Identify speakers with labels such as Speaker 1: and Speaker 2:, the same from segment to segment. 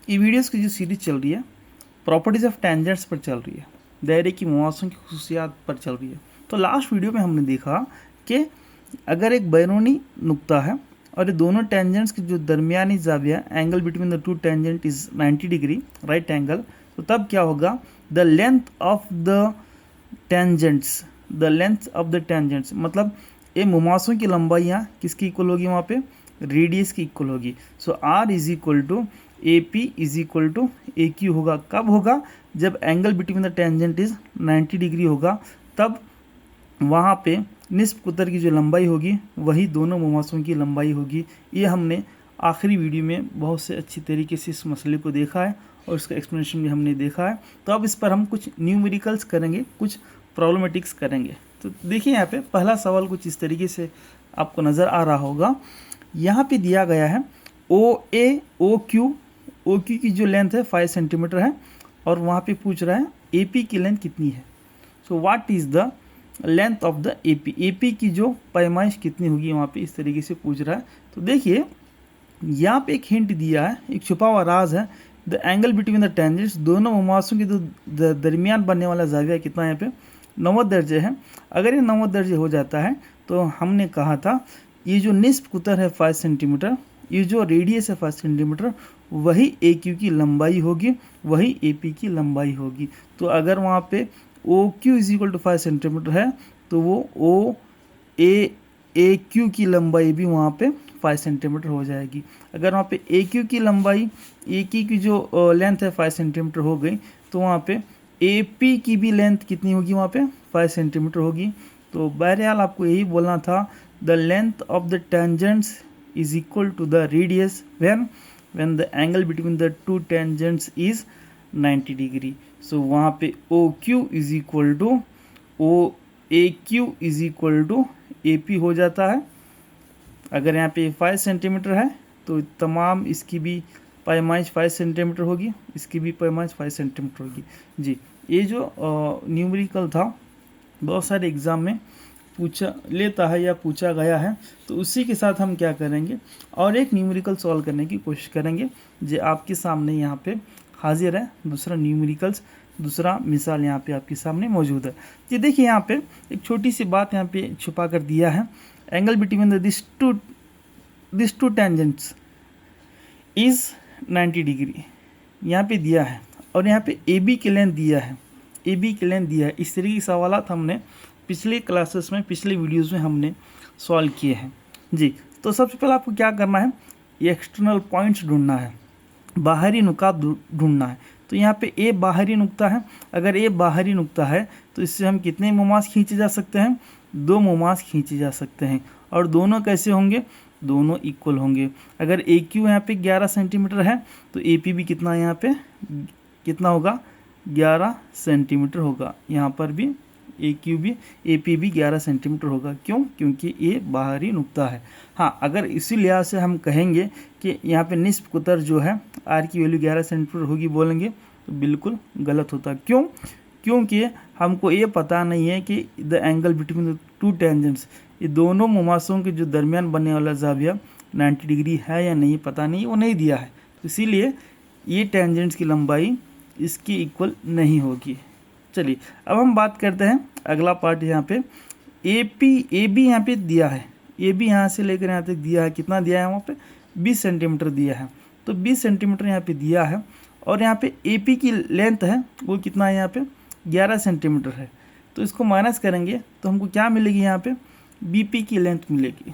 Speaker 1: ये वीडियोस की जो सीरीज चल रही है प्रॉपर्टीज़ ऑफ टेंजेंट्स पर चल रही है, दायरे की मुआवसों की खुसूसियात पर चल रही है। तो लास्ट वीडियो में हमने देखा कि अगर एक बैरूनी नुक्ता है और ये दोनों टेंजेंट्स के जो दरमियानी जाविया angle between the two tangent is 90 degree right angle, तो तब क्या होगा, the length of the tangents, the length of the tangents मतलब ये मुमासों की लंबाई यहाँ किसकी इक्वल होगी, वहाँ पे रेडियस की इक्वल होगी। So R is equal to A P is equal to A Q होगा। कब होगा, जब angle between the tangent is 90 degree होगा, तब वहाँ पे निस्फ कुतर की जो लंबाई होगी वही दोनों मुमासों की लंबाई होगी। ये हमने आखिरी वीडियो में बहुत से अच्छी तरीके से इस मसले को देखा है और इसका एक्सप्लेनेशन भी हमने देखा है। तो अब इस पर हम कुछ न्यूमेरिकल्स करेंगे, कुछ प्रॉब्लमेटिक्स करेंगे। तो देखिए यहाँ पे पहला सवाल कुछ इस तरीके से आपको नज़र आ रहा होगा। यहाँ पे दिया गया है ओ क्यू की जो लेंथ है 5 सेंटीमीटर है और वहाँ पे पूछ रहा है ए पी की लेंथ कितनी है। So what is the length of the A P की जो पैमाइश कितनी होगी, वहाँ पे इस तरीके से पूछ रहा है। तो देखिए यहाँ पे एक हिंट दिया है, एक छुपा हुआ राज है। The angle between the tangents, दोनों मुमासों के दरमियान बनने वाला जाविया कितना है, यहाँ पे 90 दर्जे है। अगर ये 90 दर्जे हो जाता है तो हमने कहा था ये जो निस्फ कुतर है 5 सेंटीमीटर, ये जो रेडियस है 5 सेंटीमीटर, वही ए क्यू की लंबाई होगी, वही ए पी की लंबाई होगी। तो अगर वहाँ पे O Q is equal to 5 centimetre है तो वो ओ ए क्यू की लंबाई भी वहाँ पे 5 सेंटीमीटर हो जाएगी। अगर वहाँ पे ए क्यू की लंबाई, ए क्यू की जो लेंथ है 5 सेंटीमीटर हो गई, तो वहाँ पे ए पी की भी लेंथ कितनी होगी, वहाँ पे 5 सेंटीमीटर होगी। तो बहरहाल आपको यही बोलना था, the length of the tangents is equal to the radius when the angle between the two tangents is 90 degree. So वहाँ पे O Q is equal to O A Q is equal to A P हो जाता है। अगर यहाँ पे 5 centimetre है तो तमाम इसकी भी पैमाइश 5 सेंटीमीटर होगी, इसकी भी पैमाइश 5 सेंटीमीटर होगी। जी, ये जो न्यूमेरिकल था बहुत सारे एग्ज़ाम में पूछा लेता है या पूछा गया है, तो उसी के साथ हम क्या करेंगे और एक न्यूमेरिकल सॉल्व करने की कोशिश करेंगे जो आपके सामने यहाँ पे हाजिर है। दूसरा न्यूमेरिकल्स, दूसरा मिसाल यहाँ पे आपके सामने मौजूद है। ये देखिए यहाँ पे एक छोटी सी बात यहाँ पे छुपा कर दिया है, angle between this to tangents is 90 degree यहाँ पे दिया है और यहाँ पे ए बी की लेंथ दिया है, ए बी की लेंथ दिया है। इस तरीके के सवाल हमने पिछले क्लासेस में, पिछले वीडियोस में हमने सॉल्व किए हैं। जी, तो सबसे पहले आपको क्या करना है, ये एक्सटर्नल पॉइंट्स ढूंढना है, बाहरी नुक्ता ढूंढना है। तो यहाँ पे ए बाहरी नुक्ता है। अगर ए बाहरी नुक्ता है तो इससे हम कितने मुमास खींचे जा सकते हैं, 2 मुमास खींचे जा सकते हैं। और दोनों कैसे होंगे, दोनों इक्वल होंगे। अगर ए क्यू यहाँ पे 11 सेंटीमीटर है तो ए पी भी कितना, यहाँ पे कितना होगा, 11 सेंटीमीटर होगा। यहाँ पर भी ए क्यू भी, ए पी भी 11 सेंटीमीटर होगा। क्यों, क्योंकि ये बाहरी नुक्ता है। हाँ, अगर इसी लिहाज से हम कहेंगे कि यहाँ पे निस्फ कुतर जो है आर की वैल्यू 11 सेंटीमीटर होगी बोलेंगे, तो बिल्कुल गलत होता। क्यों, क्योंकि हमको ये पता नहीं है कि the angle between the to tangents, ये दोनों मुमासों के जो दरमियान बनने वाला जाविया 90 डिग्री है या नहीं, पता नहीं, वो नहीं दिया है। तो इसीलिए ये टेंजेंट्स की लंबाई इसकी इक्वल नहीं होगी। चलिए अब हम बात करते हैं अगला पार्ट। यहाँ पे ए बी यहाँ पे दिया है, ए बी यहाँ से लेकर यहाँ तक दिया है, कितना दिया है, वहाँ पे 20 सेंटीमीटर दिया है। तो 20 सेंटीमीटर यहाँ पे दिया है और यहाँ पे ए पी की लेंथ है वो कितना है, यहाँ पे 11 सेंटीमीटर है। तो इसको माइनस करेंगे तो हमको क्या मिलेगी, यहाँ पे बी पी की लेंथ मिलेगी।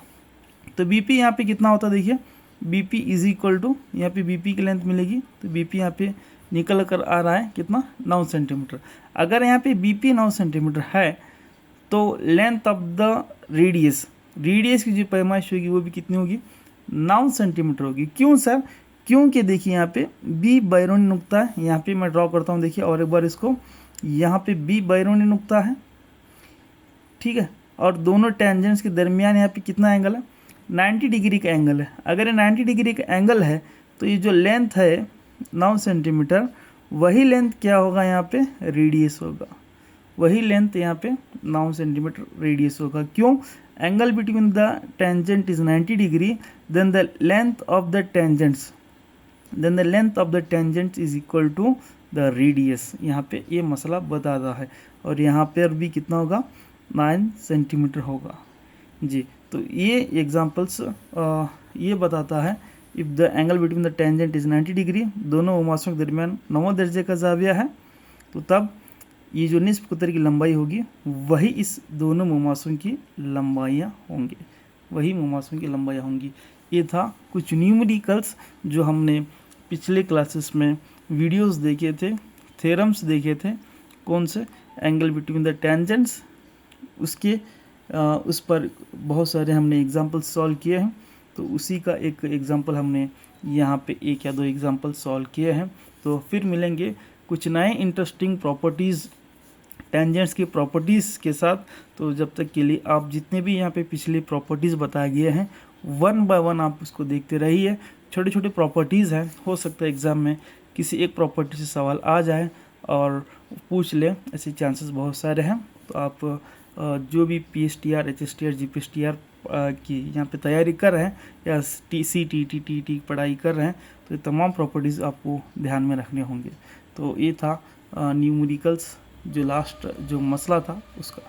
Speaker 1: तो बी पी यहाँ पे कितना होता है, देखिए B P is equal to, यहाँ पे बी पी की लेंथ मिलेगी। तो बी पी यहाँ पे निकल कर आ रहा है कितना, 9 सेंटीमीटर। अगर यहाँ पे बी पी 9 सेंटीमीटर है तो लेंथ ऑफ द रेडियस की जो पैमाइश होगी वो भी कितनी होगी, 9 सेंटीमीटर होगी। क्यों सर, क्योंकि देखिए यहाँ पे बी बैरूनी नुक्ता है, यहाँ पे मैं ड्रॉ करता हूँ, देखिए और एक बार इसको, यहाँ पे बी बैरूनी नुक्ता है, ठीक है। और दोनों टेंजेंट्स के दरमियान यहाँ पे कितना एंगल है, 90 डिग्री का एंगल है। अगर ये 90 डिग्री का एंगल है तो ये जो लेंथ है 9 सेंटीमीटर, वही लेंथ क्या होगा, यहाँ पे रेडियस होगा, वही लेंथ यहाँ पे 9 सेंटीमीटर रेडियस होगा। क्यों, angle between the tangent is 90 degree, then the length of the tangents then the length of the tangent is equal to the radius. यहाँ पे ये मसला बताता है, और यहाँ पर भी कितना होगा, 9 सेंटीमीटर होगा जी। तो ये एग्जांपल्स ये बताता है if the angle between the tangent is 90 degree, दोनों मुमासों के दरमियान 9 दर्जे का ज़ाविया है, तो तब ये जो निस्फ कुतर की लंबाई होगी वही इस दोनों मुमासों की लंबाइयाँ होंगी, वही मुमासों की लंबाइयाँ होंगी। ये था कुछ न्यूमेरिकल्स जो हमने पिछले क्लासेस में वीडियोस देखे थे, थ्योरम्स देखे थे, कौन से, एंगल बिटवीन द टेंजेंट्स, उसके उस पर बहुत सारे हमने एग्जांपल सॉल्व किए हैं। तो उसी का एक एग्जांपल हमने यहाँ पे 1 या 2 एग्जांपल सॉल्व किए हैं। तो फिर मिलेंगे कुछ नए इंटरेस्टिंग प्रॉपर्टीज़, टेंजेंट्स की प्रॉपर्टीज़ के साथ। तो जब तक के लिए आप जितने भी यहाँ पे पिछले प्रॉपर्टीज़ बताए गए हैं 1 बाय 1 आप उसको देखते रहिए। छोटे छोटे प्रॉपर्टीज़ हैं, हो सकता है एग्ज़ाम में किसी एक प्रॉपर्टी से सवाल आ जाए और पूछ ले, ऐसे चांसेस बहुत सारे हैं। तो आप जो भी PSTR, HSTR, GPSTR की यहाँ पे तैयारी कर रहे हैं या CTET, TET पढ़ाई कर रहे हैं, तो ये तमाम प्रॉपर्टीज़ आपको ध्यान में रखने होंगे। तो ये था न्यूमेरिकल्स जो लास्ट जो मसला था उसका।